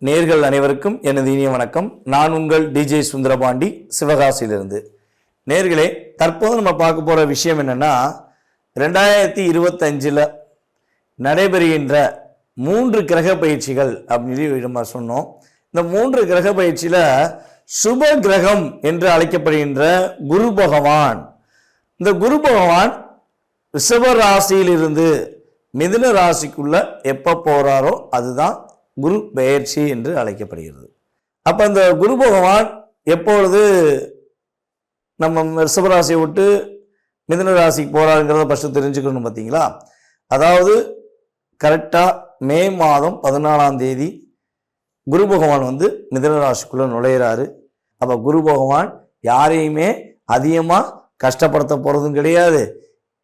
நேர்கள் அனைவருக்கும் எனது இனிய வணக்கம். நான் உங்கள் டிஜே சுந்தரபாண்டி, சிவகாசியிலிருந்து. நேர்களே, தற்போது நம்ம பார்க்க போகிற விஷயம் என்னென்னா, 2025 நடைபெறுகின்ற 3 கிரக பயிற்சிகள் அப்படின்னு நம்ம சொன்னோம். இந்த 3 கிரக பயிற்சியில் சுப கிரகம் என்று அழைக்கப்படுகின்ற குரு பகவான், இந்த குரு பகவான் ரிஷப ராசியிலிருந்து மிதுன ராசிக்குள்ள எப்போ போகிறாரோ அதுதான் குரு பெயர்ச்சி என்று அழைக்கப்படுகிறது. அப்போ இந்த குரு பகவான் எப்பொழுது நம்ம ரிஷபராசியை விட்டு மிதுன ராசிக்கு போகிறாருங்கிறத ஃபஸ்ட்டு தெரிஞ்சுக்கணும். பார்த்தீங்களா? அதாவது கரெக்டாக மே மாதம் 14ஆம் தேதி குரு பகவான் மிதுன ராசிக்குள்ளே நுழையிறாரு. அப்போ குரு பகவான் யாரையுமே அதிகமாக கஷ்டப்படுத்த போகிறதும் கிடையாது,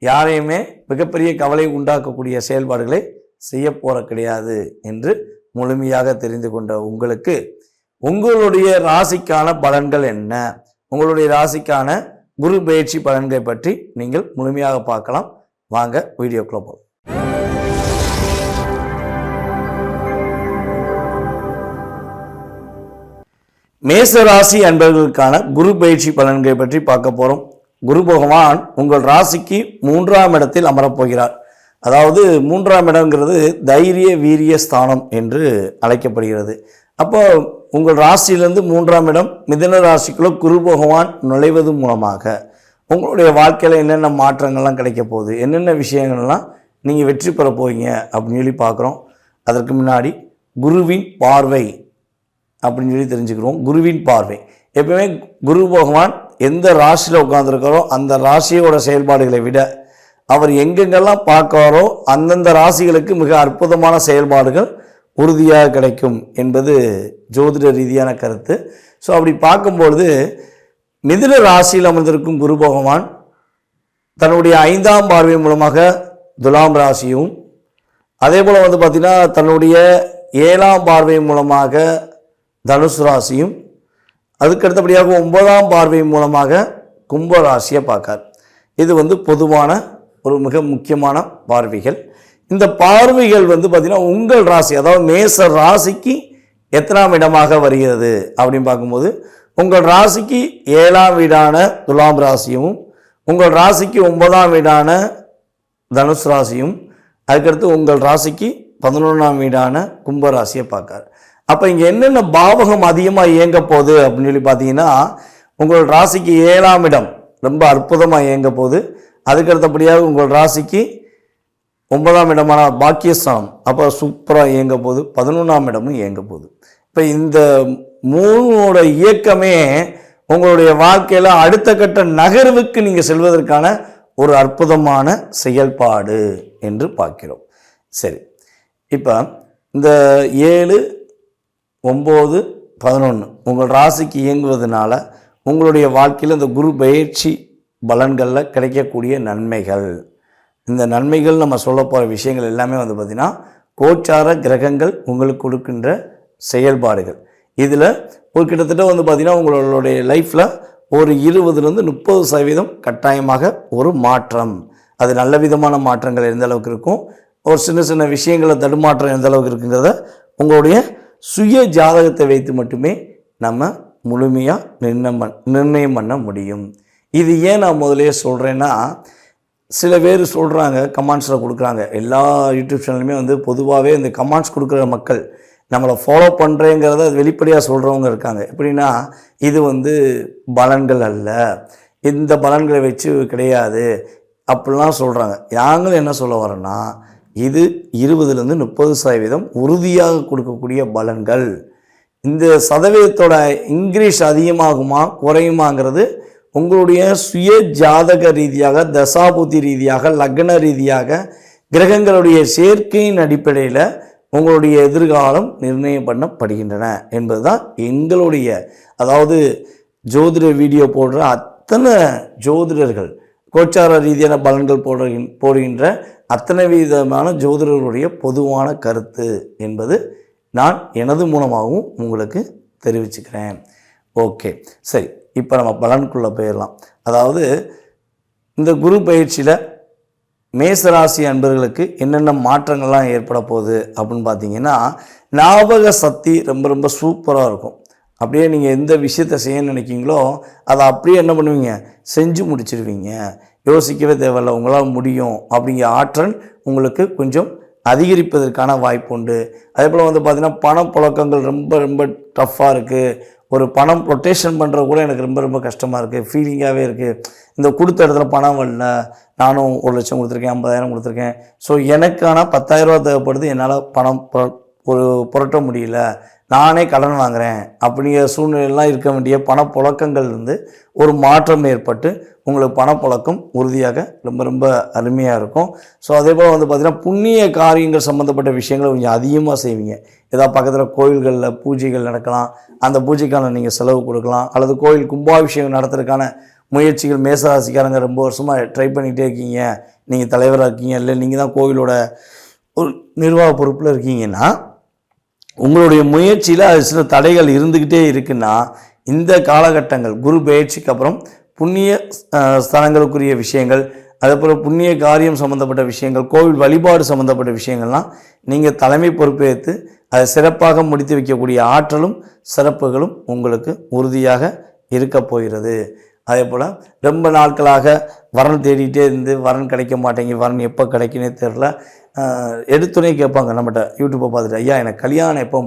யாரையுமே மிகப்பெரிய கவலை உண்டாக்கக்கூடிய செயல்பாடுகளை செய்ய போகிற கிடையாது என்று முழுமையாக தெரிந்து கொண்ட உங்களுக்கு உங்களுடைய ராசிக்கான பலன்கள் என்ன, உங்களுடைய ராசிக்கான குரு பயிற்சி பலன்களை பற்றி நீங்கள் முழுமையாக பார்க்கலாம். வாங்க வீடியோக்குள்ள போகலாம். மேச ராசி அன்பர்களுக்கான குரு பயிற்சி பலன்களை பற்றி பார்க்க போகிறோம். குரு பகவான் உங்கள் ராசிக்கு 3ஆம் இடத்தில் அமரப்போகிறார். அதாவது 3ஆம் இடங்கிறது தைரிய வீரிய ஸ்தானம் என்று அழைக்கப்படுகிறது. அப்போ உங்கள் ராசியிலிருந்து 3ஆம் இடம் மிதுன ராசிக்குள்ள குரு பகவான் நுழைவது மூலமாக உங்களுடைய வாழ்க்கையில் என்னென்ன மாற்றங்கள்லாம் கிடைக்க போகுது, என்னென்ன விஷயங்கள்லாம் நீங்கள் வெற்றி பெற போவீங்க அப்படின்னு சொல்லி பார்க்குறோம். அதற்கு முன்னாடி குருவின் பார்வை அப்படின்னு சொல்லி தெரிஞ்சுக்கிறோம். குருவின் பார்வை எப்பவுமே குரு பகவான் எந்த ராசியில் உட்கார்ந்துருக்காரோ அந்த ராசியோட செயல்பாடுகளை விட அவர் எங்கெங்கெல்லாம் பார்க்காரோ அந்தந்த ராசிகளுக்கு மிக அற்புதமான செயல்பாடுகள் உறுதியாக கிடைக்கும் என்பது ஜோதிட ரீதியான கருத்து. ஸோ அப்படி பார்க்கும்பொழுது மிதுன ராசியில் அமர்ந்திருக்கும் குரு பகவான் தன்னுடைய 5ஆம் பார்வை மூலமாக துலாம் ராசியும், அதே போல் பார்த்திங்கன்னா தன்னுடைய 7ஆம் பார்வை மூலமாக தனுசு ராசியும், அதுக்கடுத்தபடியாக 9ஆம் பார்வை மூலமாக கும்ப ராசியை பார்க்கார். இது பொதுவான ஒரு மிக முக்கியமான பார்வைகள். இந்த பார்வைகள் பார்த்திங்கன்னா உங்கள் ராசி, அதாவது மேச ராசிக்கு எத்தனாம் இடமாக வருகிறது அப்படின்னு பார்க்கும்போது உங்கள் ராசிக்கு 7ஆம் வீடான துலாம் ராசியும், உங்கள் ராசிக்கு 9ஆம் வீடான தனுசு ராசியும், அதுக்கடுத்து உங்கள் ராசிக்கு 11ஆம் வீடான கும்ப ராசியை பார்க்கார். அப்போ இங்கே என்னென்ன பாவகம் அதிகமாக இயங்க போகுது அப்படின்னு சொல்லி பார்த்தீங்கன்னா, உங்கள் ராசிக்கு 7ஆம் இடம் ரொம்ப அற்புதமாக இயங்க போகுது. அதுக்கடுத்தபடியாக உங்கள் ராசிக்கு 9ஆம் இடமான பாக்கியஸ்தானம் அப்போ சூப்பராக இயங்க போகுது. 11ஆம் இடமும் இயங்க போகுது. இப்போ இந்த 3ஓட இயக்கமே உங்களுடைய வாழ்க்கையில் அடுத்த கட்ட நகர்வுக்கு நீங்கள் செல்வதற்கான ஒரு அற்புதமான செயல்பாடு என்று பார்க்கிறோம். சரி, இப்போ இந்த 7, 9, 11 உங்கள் ராசிக்கு இயங்குவதனால உங்களுடைய வாழ்க்கையில் இந்த குரு பயிற்சி பலன்களில் கிடைக்கக்கூடிய நன்மைகள், இந்த நன்மைகள் நம்ம சொல்ல போகிற விஷயங்கள் எல்லாமே பார்த்திங்கன்னா கோச்சார கிரகங்கள் உங்களுக்கு கொடுக்கின்ற செயல்பாடுகள். இதில் ஒரு கிட்டத்தட்ட பார்த்திங்கன்னா உங்களுடைய லைஃப்பில் ஒரு 20-30% கட்டாயமாக ஒரு மாற்றம், அது நல்ல விதமான மாற்றங்கள் எந்த அளவுக்கு இருக்கும், ஒரு சின்ன சின்ன விஷயங்களை தடுமாற்றம் எந்த அளவுக்கு இருக்குங்கிறத உங்களுடைய சுய ஜாதகத்தை வைத்து மட்டுமே நம்ம முழுமையாக நிர்ணயம் பண்ண முடியும். இது ஏன் நான் முதலே சொல்கிறேன்னா, சில பேர் சொல்கிறாங்க, கமெண்ட்ஸில் கொடுக்குறாங்க, எல்லா யூடியூப் சேனலுமே பொதுவாகவே இந்த கமெண்ட்ஸ் கொடுக்குற மக்கள் நம்மளை ஃபாலோ பண்ணுறேங்கிறத வெளிப்படையாக சொல்கிறவங்க இருக்காங்க. எப்படின்னா, இது பலன்கள் அல்ல, இந்த பலன்களை வச்சு கிடையாது அப்படிலாம் சொல்கிறாங்க. நாங்களும் என்ன சொல்ல வரோன்னா, இது 20-30% உறுதியாக கொடுக்கக்கூடிய பலன்கள். இந்த சதவீதத்தோட இன்க்ரீஸ் அதிகமாகுமா குறையுமாங்கிறது உங்களுடைய சுய ஜாதக ரீதியாக, தசாபுத்தி ரீதியாக, லக்ன ரீதியாக, கிரகங்களுடைய சேர்க்கையின் அடிப்படையில் உங்களுடைய எதிர்காலம் நிர்ணயம் பண்ணப்படுகின்றன என்பதுதான் எங்களுடைய, அதாவது ஜோதிட வீடியோ போடுற அத்தனை ஜோதிடர்கள், கோச்சார ரீதியான பலன்கள் போடுகின்ற அத்தனை விதமான ஜோதிடர்களுடைய பொதுவான கருத்து என்பது நான் எனது மூலமாகவும் உங்களுக்கு தெரிவிச்சுக்கிறேன். ஓகே, சரி, இப்போ நம்ம பலனுக்குள்ளே போயிடலாம். அதாவது இந்த குரு பயிற்சியில் மேசராசி அன்பர்களுக்கு என்னென்ன மாற்றங்கள்லாம் ஏற்பட போகுது அப்படின்னு பார்த்தீங்கன்னா, ஞாபக சக்தி ரொம்ப ரொம்ப சூப்பராக இருக்கும். அப்படியே நீங்கள் எந்த விஷயத்தை செய்ய நினைக்கிங்களோ அதை அப்படியே என்ன பண்ணுவீங்க, செஞ்சு முடிச்சிடுவீங்க. யோசிக்கவே தேவையில்லை, உங்களால் முடியும் அப்படிங்கிற ஆற்றல் உங்களுக்கு கொஞ்சம் அதிகரிப்பதற்கான வாய்ப்பு உண்டு. அதே போல் வந்து பார்த்திங்கன்னா பணப்புழக்கங்கள் ரொம்ப ரொம்ப டஃப்பாக இருக்குது. ஒரு பணம் ரொட்டேஷன் பண்ணுறது கூட எனக்கு ரொம்ப ரொம்ப கஷ்டமாக இருக்குது, ஃபீலிங்காகவே இருக்குது. இந்த கொடுத்த இடத்துல பணம் வரல, நானும் 1,00,000 கொடுத்துருக்கேன், 50,000 கொடுத்துருக்கேன், ஸோ எனக்கான 10,000 தேவைப்படுது, என்னால் பணம் புரட்ட முடியல, நானே கடன் வாங்குகிறேன் அப்படிங்கிற சூழ்நிலையெல்லாம் இருக்க வேண்டிய பணப்புழக்கங்கள் இருந்து ஒரு மாற்றம் ஏற்பட்டு உங்களுக்கு பணப்புழக்கம் உறுதியாக ரொம்ப ரொம்ப அருமையாக இருக்கும். ஸோ அதே போல் வந்து பார்த்திங்கன்னா புண்ணிய காரியங்கள் சம்மந்தப்பட்ட விஷயங்களை கொஞ்சம் அதிகமாக செய்வீங்க. ஏதாவது பக்கத்தில் கோயில்களில் பூஜைகள் நடக்கலாம், அந்த பூஜைக்கான நீங்கள் செலவு கொடுக்கலாம். அல்லது கோயில் கும்பாபிஷேகம் நடத்துறதுக்கான முயற்சிகள் மேசராசிக்காரங்க ரொம்ப வருஷமாக ட்ரை பண்ணிகிட்டே இருக்கீங்க, நீங்கள் தலைவராக இருக்கீங்க, இல்லை நீங்கள் தான் கோயிலோட ஒரு நிர்வாக பொறுப்பில் இருக்கீங்கன்னா உங்களுடைய முயற்சியில் அது சில தடைகள் இருந்துக்கிட்டே இருக்குன்னா, இந்த காலகட்டங்கள் குரு பயிற்சிக்கு அப்புறம் புண்ணிய ஸ்தலங்களுக்குரிய விஷயங்கள், அதேபோல் புண்ணிய காரியம் சம்மந்தப்பட்ட விஷயங்கள், கோவில் வழிபாடு சம்மந்தப்பட்ட விஷயங்கள்லாம் நீங்கள் தலைமை பொறுப்பேற்று அதை சிறப்பாக முடித்து வைக்கக்கூடிய ஆற்றலும் சிறப்புகளும் உங்களுக்கு உறுதியாக இருக்க போகிறது. அதே போல் ரொம்ப நாட்களாக வரன் தேடிகிட்டே இருந்து வரன் கிடைக்க மாட்டேங்க, வரன் எப்போ கிடைக்குன்னே தெரில, எடுத்துனே கேட்பாங்க நம்மகிட்ட யூடியூப்பை பார்த்துட்டு, ஐயா எனக்கு கல்யாணம் எப்போ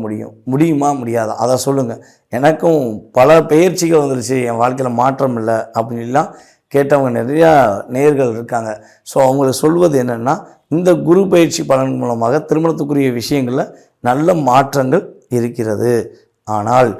முடியுமா முடியாதா அதை சொல்லுங்கள், எனக்கும் பல பயிற்சிகள் வந்துருச்சு, என் வாழ்க்கையில் மாற்றம் இல்லை அப்படின்லாம் கேட்டவங்க நிறையா நேயர்கள் இருக்காங்க. ஸோ அவங்களுக்கு சொல்வது என்னென்னா, இந்த குரு பயிற்சி பலன் மூலமாக திருமணத்துக்குரிய விஷயங்களில் நல்ல மாற்றங்கள் இருக்கிறது. ஆனால்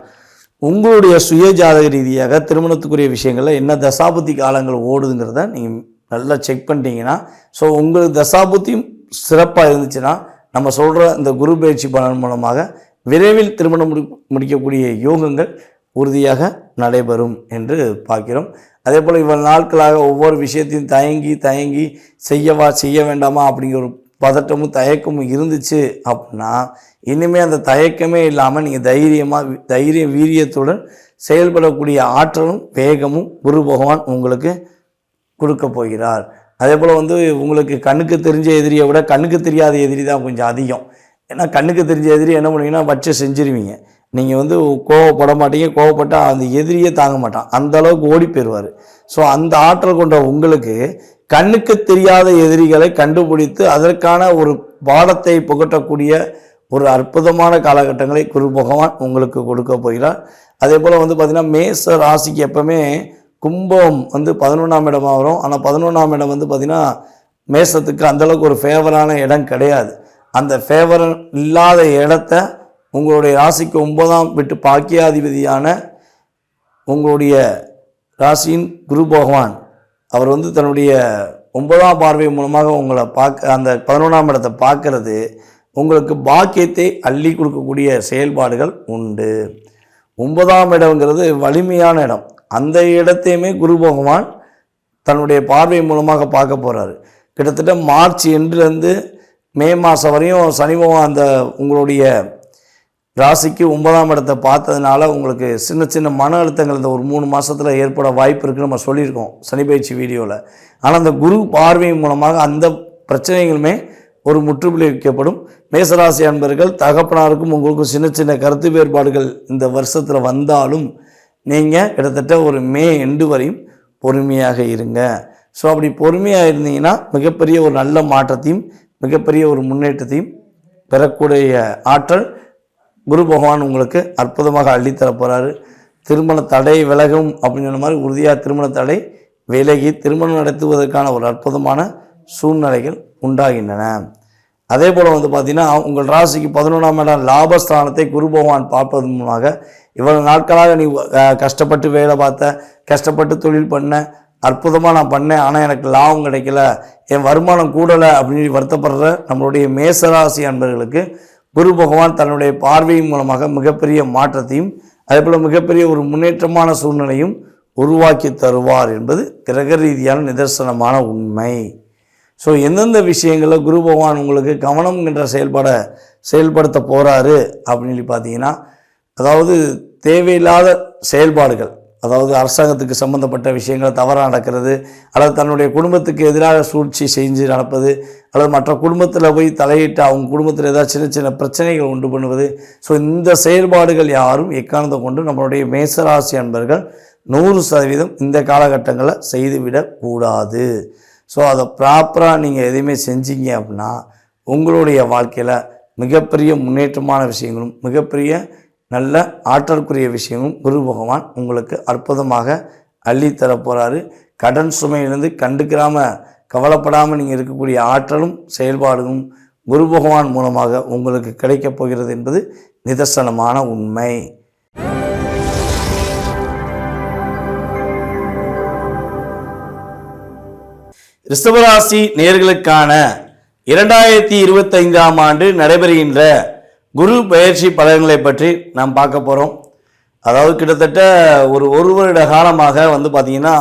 உங்களுடைய சுய ஜாதக ரீதியாக திருமணத்துக்குரிய விஷயங்களில் என்ன தசாபுத்தி காலங்கள் ஓடுதுங்கிறத நீங்கள் நல்லா செக் பண்ணிட்டீங்கன்னா, ஸோ உங்களுக்கு தசாபுத்தியும் சிறப்பாக இருந்துச்சுன்னா நம்ம சொல்கிற இந்த குரு பயிற்சி பலன் மூலமாக விரைவில் திருமணம் முடிக்கக்கூடிய யோகங்கள் உறுதியாக நடைபெறும் என்று பார்க்கிறோம். அதே போல் இவ்வளவு நாட்களாக ஒவ்வொரு விஷயத்தையும் தயங்கி செய்ய வேண்டாமா அப்படிங்கிற ஒரு பதட்டமும் தயக்கமும் இருந்துச்சு அப்படின்னா, இனிமேல் அந்த தயக்கமே இல்லாமல் நீங்கள் தைரிய வீரியத்துடன் செயல்படக்கூடிய ஆற்றலும் வேகமும் குரு பகவான் உங்களுக்கு கொடுக்க போகிறார். அதே போல் வந்து உங்களுக்கு கண்ணுக்கு தெரிஞ்ச எதிரியை விட கண்ணுக்கு தெரியாத எதிரி தான் கொஞ்சம் அதிகம். ஏன்னா கண்ணுக்கு தெரிஞ்ச எதிரி என்ன பண்ணுவீங்கன்னா வச்சு செஞ்சுருவீங்க. நீங்கள் வந்து கோவப்பட மாட்டீங்க, கோவப்பட்டால் அந்த எதிரியே தாங்க மாட்டான், அந்த அளவுக்கு ஓடி போயிடுவார். ஸோ அந்த ஆற்றல் கொண்ட உங்களுக்கு கண்ணுக்கு தெரியாத எதிரிகளை கண்டுபிடித்து அதற்கான ஒரு பாடத்தை புகட்டக்கூடிய ஒரு அற்புதமான காலகட்டங்களை குரு பகவான் உங்களுக்கு கொடுக்க போகிறார். அதே போல் வந்து பார்த்திங்கன்னா மேச ராசிக்கு எப்பவுமே கும்பம் வந்து 11ஆம் இடமாக வரும். ஆனால் 11ஆம் இடம் வந்து பார்த்திங்கன்னா மேசத்துக்கு அந்தளவுக்கு ஒரு ஃபேவரான இடம் கிடையாது. அந்த ஃபேவர் இல்லாத இடத்த உங்களுடைய ராசிக்கு 9ஆம் வீட்டு பாக்கியாதிபதியான உங்களுடைய ராசியின் குரு பகவான் அவர் வந்து தன்னுடைய 9ஆம் பார்வை மூலமாக உங்களை அந்த 11ஆம் இடத்தை பார்க்கறது உங்களுக்கு பாக்கியத்தை அள்ளி கொடுக்கக்கூடிய செயல்பாடுகள் உண்டு. 9ஆம் இடம்ங்கிறது வலிமையான இடம். அந்த இடத்தையுமே குரு பகவான் தன்னுடைய பார்வை மூலமாக பார்க்க போகிறாரு. கிட்டத்தட்ட மார்ச் எண்டுலேருந்து மே மாதம் வரையும் சனி பகவான் அந்த உங்களுடைய ராசிக்கு 9ஆம் இடத்தை பார்த்ததுனால உங்களுக்கு சின்ன சின்ன மன அழுத்தங்கள் இந்த ஒரு 3 மாதத்தில் ஏற்பட வாய்ப்பு இருக்குன்னு நம்ம சொல்லியிருக்கோம் சனி பயிற்சி வீடியோவில். ஆனால் அந்த குரு பார்வை மூலமாக அந்த பிரச்சனைகளுமே ஒரு முற்றுப்புள்ளி வைக்கப்படும். மேசராசி அன்பர்கள் தகப்பனாருக்கும் உங்களுக்கும் சின்ன சின்ன கருத்து வேறுபாடுகள் இந்த வருஷத்தில் வந்தாலும் நீங்கள் கிட்டத்தட்ட ஒரு மே எண்டு வரையும் பொறுமையாக இருங்க. ஸோ அப்படி பொறுமையாக இருந்தீங்கன்னா மிகப்பெரிய ஒரு நல்ல மாற்றத்தையும் மிகப்பெரிய ஒரு முன்னேற்றத்தையும் பெறக்கூடிய ஆற்றல் குரு பகவான் உங்களுக்கு அற்புதமாக அள்ளித்தர போகிறாரு. திருமண தடை விலகும் அப்படிங்கிற மாதிரி உறுதியாக திருமண தடை விலகி திருமணம் நடத்துவதற்கான ஒரு அற்புதமான சூழ்நிலைகள் உண்டாகின்றன. அதே போல் வந்து பார்த்திங்கன்னா உங்கள் ராசிக்கு 11ஆம் இடம் லாபஸ்தானத்தை குரு பகவான் பார்ப்பதன் மூலமாக இவ்வளவு நாட்களாக நீ கஷ்டப்பட்டு வேலை பார்த்த, கஷ்டப்பட்டு தொழில் பண்ண, அற்புதமாக நான் பண்ணேன், ஆனால் எனக்கு லாபம் கிடைக்கல, என் வருமானம் கூடலை அப்படின்னு வருத்தப்படுற நம்மளுடைய மேசராசி அன்பர்களுக்கு குரு பகவான் தன்னுடைய பார்வையின் மூலமாக மிகப்பெரிய மாற்றத்தையும் அதேபோல் மிகப்பெரிய ஒரு முன்னேற்றமான சூழ்நிலையும் உருவாக்கி தருவார் என்பது கிரக ரீதியான நிதர்சனமான உண்மை. ஸோ எந்தெந்த விஷயங்களில் குரு பகவான் உங்களுக்கு கவனம் என்ற செயல்படுத்த போகிறாரு அப்படின்னு பார்த்தீங்கன்னா, அதாவது தேவையில்லாத செயல்பாடுகள், அதாவது அரசாங்கத்துக்கு சம்மந்தப்பட்ட விஷயங்கள் தவறாக நடக்கிறது, அல்லது தன்னுடைய குடும்பத்துக்கு எதிராக சூழ்ச்சி செஞ்சு நடப்பது, அல்லது மற்ற குடும்பத்தில் போய் தலையிட்டு அவங்க குடும்பத்தில் ஏதாவது சின்ன சின்ன பிரச்சனைகள் உண்டு பண்ணுவது. ஸோ இந்த செயல்பாடுகள் யாரும் எக்காரணத்தை கொண்டு நம்மளுடைய மேசராசி அன்பர்கள் 100% இந்த காலகட்டங்களில் செய்துவிடக்கூடாது. ஸோ அதை ப்ராப்பராக நீங்கள் எதையுமே செஞ்சீங்க அப்படின்னா உங்களுடைய வாழ்க்கையில் மிகப்பெரிய முன்னேற்றமான விஷயங்களும் மிகப்பெரிய நல்ல ஆற்றலுக்குரிய விஷயங்களும் குரு பகவான் உங்களுக்கு அற்புதமாக அள்ளித்தரப்போகிறாரு. கடன் சுமையிலிருந்து கவலைப்படாமல் நீங்கள் இருக்கக்கூடிய ஆற்றலும் செயல்பாடுகளும் குரு பகவான் மூலமாக உங்களுக்கு கிடைக்கப் போகிறது என்பது நிதர்சனமான உண்மை. ரிஷபராசி நேயர்களுக்கான 2025ஆம் ஆண்டு நடைபெறுகின்ற குரு பயிற்சி பலன்களை பற்றி நாம் பார்க்க போகிறோம். அதாவது கிட்டத்தட்ட ஒரு வருட காலமாக பார்த்திங்கன்னா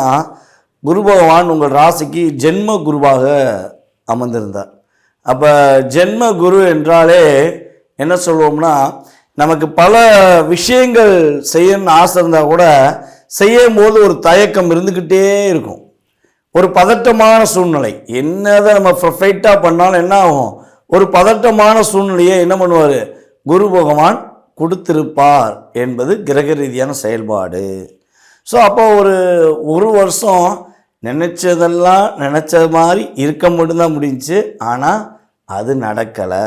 குரு பகவான் உங்கள் ராசிக்கு ஜென்ம குருவாக அமர்ந்திருந்தார். அப்போ ஜென்ம குரு என்றாலே என்ன சொல்லுவோம்னா, நமக்கு பல விஷயங்கள் செய்யணும்னு ஆசை இருந்தால் கூட செய்யும் போது ஒரு தயக்கம் இருந்துக்கிட்டே இருக்கும். ஒரு பதட்டமான சூழ்நிலை, என்னதான் நம்ம பர்ஃபெக்டாக பண்ணாலும் என்ன ஆகும், ஒரு பதட்டமான சூழ்நிலையை என்ன பண்ணுவார் குரு பகவான் கொடுத்திருப்பார் என்பது கிரக ரீதியான செயல்பாடு. ஸோ அப்போ ஒரு வருஷம் நினச்சதெல்லாம் நினச்ச மாதிரி இருக்க மட்டும்தான் முடிஞ்சிச்சு. ஆனால் அது நடக்கலை.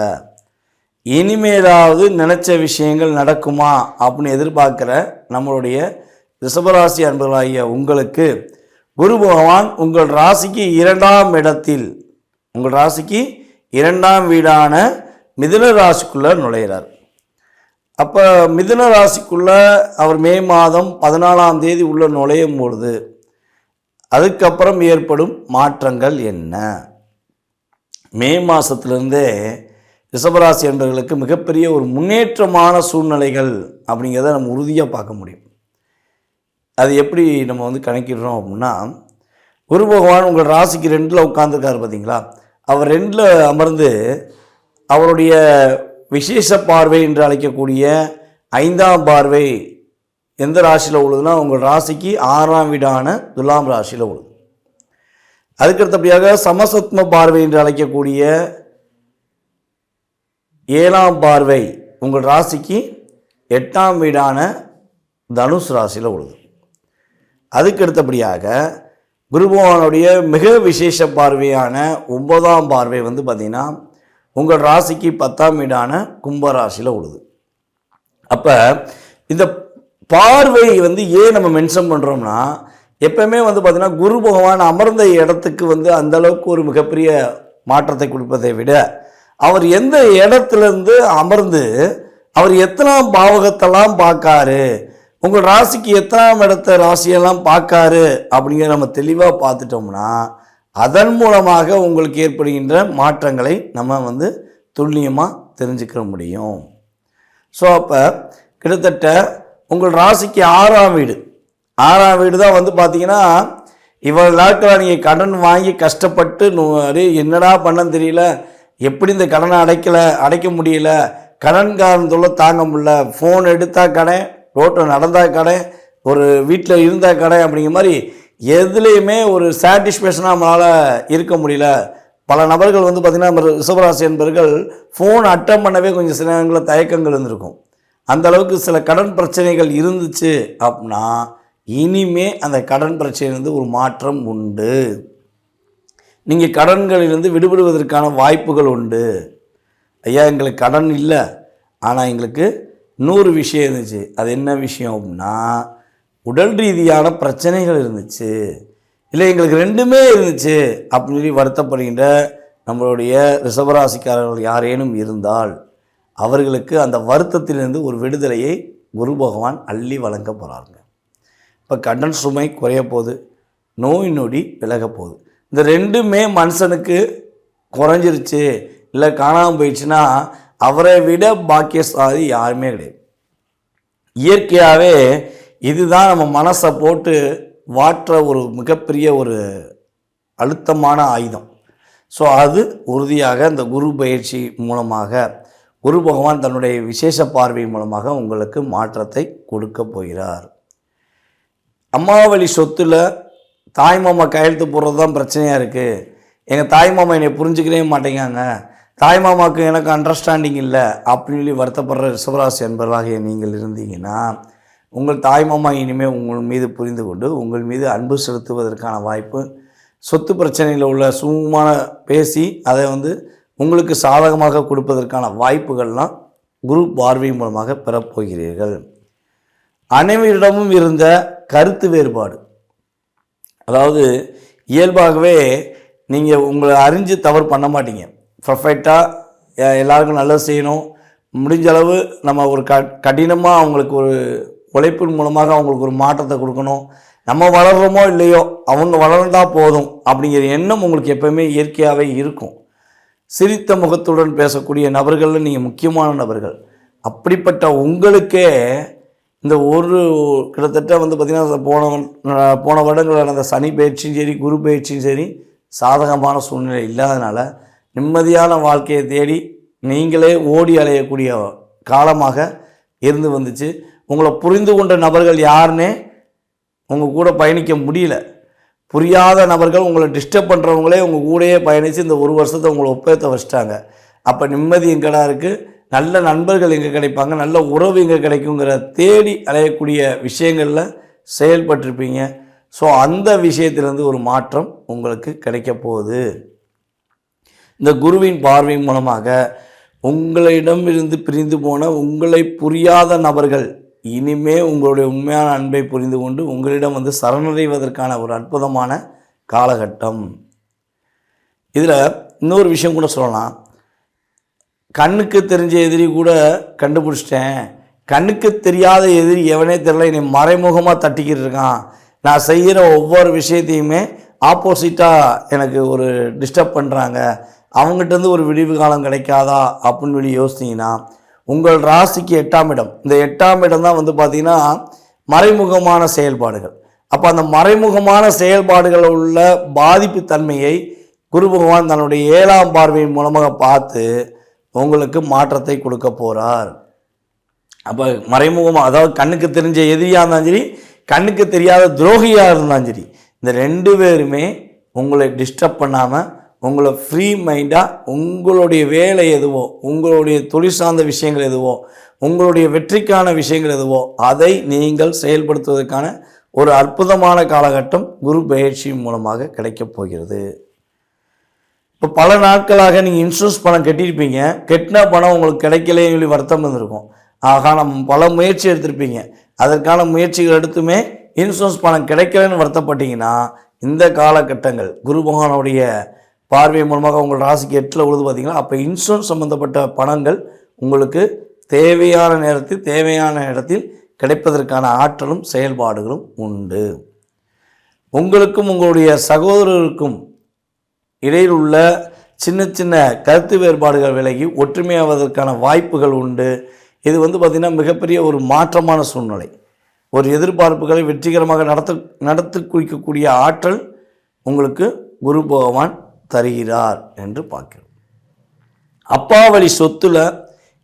இனிமேலாவது நினச்ச விஷயங்கள் நடக்குமா அப்படின்னு எதிர்பார்க்குற நம்மளுடைய ரிஷபராசி அன்பர்களாகிய உங்களுக்கு குரு பகவான் உங்கள் ராசிக்கு 2ஆம் இடத்தில், உங்கள் ராசிக்கு 2ஆம் வீடான மிதுன ராசிக்குள்ளே நுழைகிறார். அப்போ மிதுன ராசிக்குள்ளே அவர் மே மாதம் 14ஆம் தேதி உள்ள நுழையும் பொழுது அதுக்கப்புறம் ஏற்படும் மாற்றங்கள் என்ன? மே மாதத்துலேருந்தே ரிஷபராசி என்பவர்களுக்கு மிகப்பெரிய ஒரு முன்னேற்றமான சூழ்நிலைகள் அப்படிங்கிறத நம்ம உறுதியாக பார்க்க முடியும். அது எப்படி நம்ம கணக்கிடுறோம் அப்படின்னா, குரு பகவான் உங்கள் ராசிக்கு 2ல் உட்கார்ந்துருக்காரு பார்த்தீங்களா, அவர் 2ல் அமர்ந்து அவருடைய விசேஷ பார்வை என்று அழைக்கக்கூடிய 5ஆம் பார்வை எந்த ராசியில் உள்ளதுன்னா உங்கள் ராசிக்கு 6ஆம் வீடான துலாம் ராசியில் உள்ளது. அதுக்கடுத்தபடியாக சமசத்ம பார்வை என்று அழைக்கக்கூடிய 7ஆம் பார்வை உங்கள் ராசிக்கு 8ஆம் வீடான தனுஷ் ராசியில் உள்ளது. அதுக்கு அடுத்தபடியாக குரு பகவானுடைய மிக விசேஷ பார்வையான 9ஆம் பார்வை பார்த்திங்கன்னா உங்கள் ராசிக்கு 10ஆம் வீடான கும்பராசியில் உள்ளது. அப்போ இந்த பார்வை ஏன் நம்ம மென்ஷன் பண்ணுறோம்னா, எப்பவுமே பார்த்திங்கன்னா குரு பகவான் அமர்ந்த இடத்துக்கு அந்தளவுக்கு ஒரு மிகப்பெரிய மாற்றத்தை கொடுப்பதை விட அவர் எந்த இடத்துலேருந்து அமர்ந்து அவர் எத்தனாம் பாவகத்தெல்லாம் பார்க்காரு, உங்கள் ராசிக்கு எத்தனாம் இடத்த ராசியெல்லாம் பார்க்காரு அப்படிங்கிற நம்ம தெளிவாக பார்த்துட்டோம்னா அதன் மூலமாக உங்களுக்கு ஏற்படுகின்ற மாற்றங்களை நம்ம துல்லியமாக தெரிஞ்சுக்க முடியும். ஸோ அப்போ கிட்டத்தட்ட உங்கள் ராசிக்கு 6ஆம் வீடு தான் பார்த்தீங்கன்னா இவ்வளவு நாட்களாக நீங்கள் கடன் வாங்கி கஷ்டப்பட்டு என்னடா பண்ணன்னு தெரியல, எப்படி இந்த கடனை அடைக்க முடியல, கடன்காரன் தொல்லை தாங்க முடியல, ஃபோன் எடுத்தால் கடன், ரோட்டில் நடந்தால் கடை, ஒரு வீட்டில் இருந்தால் கடை, அப்படிங்கிற மாதிரி எதுலேயுமே ஒரு சாட்டிஸ்ஃபேக்ஷனாக நம்மளால் இருக்க முடியல. பல நபர்கள் பார்த்திங்கன்னா நம்ம ரிஷபராசி என்பவர்கள் ஃபோன் அட்டன் பண்ணவே கொஞ்சம் சில நேரங்களில் தயக்கங்கள் இருந்திருக்கும். அந்தளவுக்கு சில கடன் பிரச்சனைகள் இருந்துச்சு அப்படின்னா இனிமே அந்த கடன் பிரச்சனையிலிருந்து ஒரு மாற்றம் உண்டு. நீங்கள் கடன்களிலிருந்து விடுபடுவதற்கான வாய்ப்புகள் உண்டு. ஐயா எங்களுக்கு கடன் இல்லை, ஆனால் எங்களுக்கு இன்னொரு விஷயம் இருந்துச்சு. அது என்ன விஷயம் அப்படின்னா உடல் ரீதியான பிரச்சனைகள் இருந்துச்சு, இல்லை எங்களுக்கு 2மே இருந்துச்சு அப்படின்னு சொல்லி வருத்தப்படுகின்ற நம்மளுடைய ரிஷபராசிக்காரர்கள் யாரேனும் இருந்தால் அவர்களுக்கு அந்த வருத்தத்திலிருந்து ஒரு விடுதலையை குரு பகவான் அள்ளி வழங்க போகிறாங்க. இப்போ கடன் சுமை குறைய போகுது, நோய் நொடி விலக போகுது. இந்த 2மே மனுஷனுக்கு குறைஞ்சிருச்சு இல்லை காணாமல் போயிடுச்சுன்னா அவரை விட பாக்கியசாலி யாருமே கிடையாது. இயற்கையாகவே இதுதான் நம்ம மனசை போட்டு வாற்ற ஒரு மிகப்பெரிய ஒரு அழுத்தமான ஆயுதம். ஸோ அது உறுதியாக இந்த குரு பயிற்சி மூலமாக குரு பகவான் தன்னுடைய விசேஷ பார்வை மூலமாக உங்களுக்கு மாற்றத்தை கொடுக்க போகிறார். அம்மாவழி சொத்தில் தாய்மாமா கையெழுத்து போடுறது தான் பிரச்சனையாக இருக்குது. எங்கள் தாய்மாமா என்னை புரிஞ்சுக்கவே மாட்டேங்காங்க, தாய்மாமாவுக்கு எனக்கு அண்டர்ஸ்டாண்டிங் இல்லை அப்படின்னு சொல்லி வருத்தப்படுற ரிஷபராசி என்பவர்களாக நீங்கள் இருந்தீங்கன்னா, உங்கள் தாய்மாமா இனிமேல் உங்கள் மீது புரிந்து கொண்டு உங்கள் மீது அன்பு செலுத்துவதற்கான வாய்ப்பு, சொத்து பிரச்சனையில் உள்ள சுமூகமான பேசி அதை உங்களுக்கு சாதகமாக கொடுப்பதற்கான வாய்ப்புகள்லாம் குரு பார்வை மூலமாக பெறப்போகிறீர்கள். அனைவரிடமும் இருந்த கருத்து வேறுபாடு, அதாவது இயல்பாகவே நீங்கள் உங்களை அறிஞ்சு தவறு பண்ண மாட்டீங்க. பர்ஃபெக்டாக எல்லாருக்கும் நல்லது செய்யணும், முடிஞ்ச அளவு நம்ம ஒரு கடினமாக அவங்களுக்கு ஒரு உழைப்பின் மூலமாக அவங்களுக்கு ஒரு மாற்றத்தை கொடுக்கணும். நம்ம வளர்கிறோமோ இல்லையோ அவங்க வளர்ந்தால் போதும் அப்படிங்கிற எண்ணம் உங்களுக்கு எப்போவுமே இயற்கையாகவே இருக்கும். சிரித்த முகத்துடன் பேசக்கூடிய நபர்களில் நீங்கள் முக்கியமான நபர்கள். அப்படிப்பட்ட உங்களுக்கே இந்த கிட்டத்தட்ட பார்த்திங்கன்னா போன வருடங்கள் நடந்த சனி பயிற்சியும் சரி குரு பயிற்சியும் சரி சாதகமான சூழ்நிலை இல்லாதனால நிம்மதியான வாழ்க்கையை தேடி நீங்களே ஓடி அலையக்கூடிய காலமாக இருந்து வந்துச்சு. உங்களை புரிந்து கொண்ட நபர்கள் யாருன்னே உங்கள் கூட பயணிக்க முடியல. புரியாத நபர்கள், உங்களை டிஸ்டர்ப் பண்ணுறவங்களே உங்கள் கூடயே பயணித்து இந்த ஒரு வருஷத்தை உங்களை ஒப்பேற்ற வச்சிட்டாங்க. அப்போ நிம்மதி எங்கடா இருக்குது, நல்ல நண்பர்கள் எங்கே கிடைப்பாங்க, நல்ல உறவு எங்கே கிடைக்குங்கிற தேடி அலையக்கூடிய விஷயங்களில் செயல்பட்டிருப்பீங்க. ஸோ அந்த விஷயத்திலேருந்து ஒரு மாற்றம் உங்களுக்கு கிடைக்க போகுது. இந்த குருவின் பார்வை மூலமாக உங்களிடமிருந்து பிரிந்து போன உங்களை புரியாத நபர்கள் இனிமே உங்களுடைய உண்மையான அன்பை புரிந்து கொண்டு உங்களிடம் சரணடைவதற்கான ஒரு அற்புதமான காலகட்டம். இதில் இன்னொரு விஷயம் கூட சொல்லலாம். கண்ணுக்கு தெரிஞ்ச எதிரி கூட கண்டுபிடிச்சிட்டேன், கண்ணுக்கு தெரியாத எதிரி எவனே தெரியல, என்னை மறைமுகமாக தட்டிக்கிட்டு இருக்கான், நான் செய்கிற ஒவ்வொரு விஷயத்தையுமே ஆப்போசிட்டாக எனக்கு ஒரு டிஸ்டர்ப் பண்ணுறாங்க, அவங்ககிட்டருந்து ஒரு விடிவு காலம் கிடைக்காதா அப்படின்னு சொல்லி யோசித்தீங்கன்னா, உங்கள் ராசிக்கு 8ஆம் இடம், இந்த 8ஆம் இடம் தான் பார்த்திங்கன்னா மறைமுகமான செயல்பாடுகள். அப்போ அந்த மறைமுகமான செயல்பாடுகளில் உள்ள பாதிப்பு தன்மையை குரு பகவான் தன்னுடைய 7ஆம் பார்வையின் மூலமாக பார்த்து உங்களுக்கு மாற்றத்தை கொடுக்க போகிறார். அப்போ மறைமுகமாக, அதாவது கண்ணுக்கு தெரிஞ்ச எதிரியாக இருந்தாலும் சரி, கண்ணுக்கு தெரியாத துரோகியாக இருந்தாலும் சரி, இந்த 2 பேருமே உங்களை டிஸ்டர்ப் பண்ணாமல் உங்களை ஃப்ரீ மைண்டாக உங்களுடைய வேலை எதுவோ, உங்களுடைய தொழில் சார்ந்த விஷயங்கள் எதுவோ, உங்களுடைய வெற்றிக்கான விஷயங்கள் எதுவோ அதை நீங்கள் செயல்படுத்துவதற்கான ஒரு அற்புதமான காலகட்டம் குரு பயிற்சி மூலமாக கிடைக்கப் போகிறது. இப்போ பல நாட்களாக நீங்கள் இன்சூரன்ஸ் பணம் கட்டியிருப்பீங்க, கட்டின பணம் உங்களுக்கு கிடைக்கலைன்னு சொல்லி வருத்தம் இருந்திருக்கும். ஆகா, நம்ம பல முயற்சி எடுத்திருப்பீங்க, அதற்கான முயற்சிகள் எடுத்துமே இன்சூரன்ஸ் பணம் கிடைக்கலன்னு வருத்தப்பட்டீங்கன்னா, இந்த காலகட்டங்கள் குரு பகவானுடைய பார்வை மூலமாக உங்கள் ராசிக்கு 8ல் உழுது பார்த்தீங்கன்னா, அப்போ இன்சூரன்ஸ் சம்மந்தப்பட்ட பணங்கள் உங்களுக்கு தேவையான நேரத்தில் தேவையான இடத்தில் கிடைப்பதற்கான ஆற்றலும் செயல்பாடுகளும் உண்டு. உங்களுக்கும் உங்களுடைய சகோதரருக்கும் இடையில் உள்ள சின்ன சின்ன கருத்து வேறுபாடுகள் விலகி ஒற்றுமையாவதற்கான வாய்ப்புகள் உண்டு. இது பார்த்திங்கன்னா மிகப்பெரிய ஒரு மாற்றமான சூழ்நிலை. ஒரு எதிர்பார்ப்புகளை வெற்றிகரமாக நடத்தி குறிக்கக்கூடிய ஆற்றல் உங்களுக்கு குரு பகவான் தருகிறார் என்று பார்க்கிறோம். அப்பா வழி சொத்துல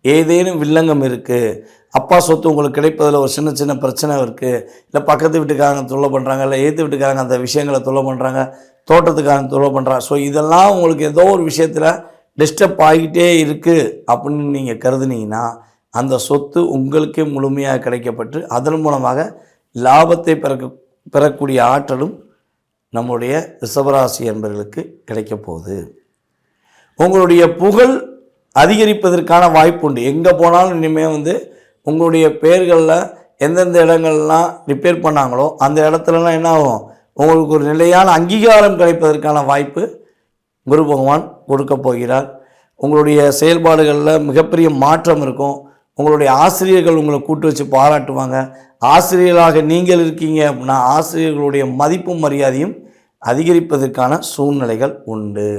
ஏதேனும் வில்லங்கம் இருக்குது, அப்பா சொத்து உங்களுக்கு கிடைப்பதில் ஒரு சின்ன சின்ன பிரச்சனை இருக்குது, இல்லை பக்கத்து வீட்டுக்காரங்க தொல்லை பண்ணுறாங்க, இல்லை ஏற்று வீட்டுக்காரங்க அந்த விஷயங்களை தொல்லை பண்ணுறாங்க, தோட்டத்துக்காரங்க தொல்லை பண்ணுறாங்க, ஸோ இதெல்லாம் உங்களுக்கு ஏதோ ஒரு விஷயத்தில் டிஸ்டர்ப் ஆகிட்டே இருக்குது அப்படின்னு நீங்கள் கருதுனீங்கன்னா, அந்த சொத்து உங்களுக்கே முழுமையாக கிடைக்கப்பட்டு அதன் மூலமாக லாபத்தை பெறக்கூடிய ஆற்றலும் நம்முடைய ரிஷபராசி என்பவர்களுக்கு கிடைக்கப் போகுது. உங்களுடைய புகழ் அதிகரிப்பதற்கான வாய்ப்பு உண்டு. எங்கே போனாலும் இனிமேல் உங்களுடைய பெயர்களில் எந்தெந்த இடங்கள்லாம் ரிப்பேர் பண்ணாங்களோ அந்த இடத்துலலாம் என்ன ஆகும், உங்களுக்கு ஒரு நிலையான அங்கீகாரம் கிடைப்பதற்கான வாய்ப்பு குரு பகவான் கொடுக்க போகிறார். உங்களுடைய செயல்பாடுகளில் மிகப்பெரிய மாற்றம் இருக்கும். உங்களுடைய ஆசிரியர்கள் உங்களை கூட்டு வச்சு பாராட்டுவாங்க. ஆசிரியர்களாக நீங்கள் இருக்கீங்க அப்படின்னா ஆசிரியர்களுடைய மதிப்பும் மரியாதையும் அதிகரிப்பதற்கான சூழ்நிலைகள் உண்டு.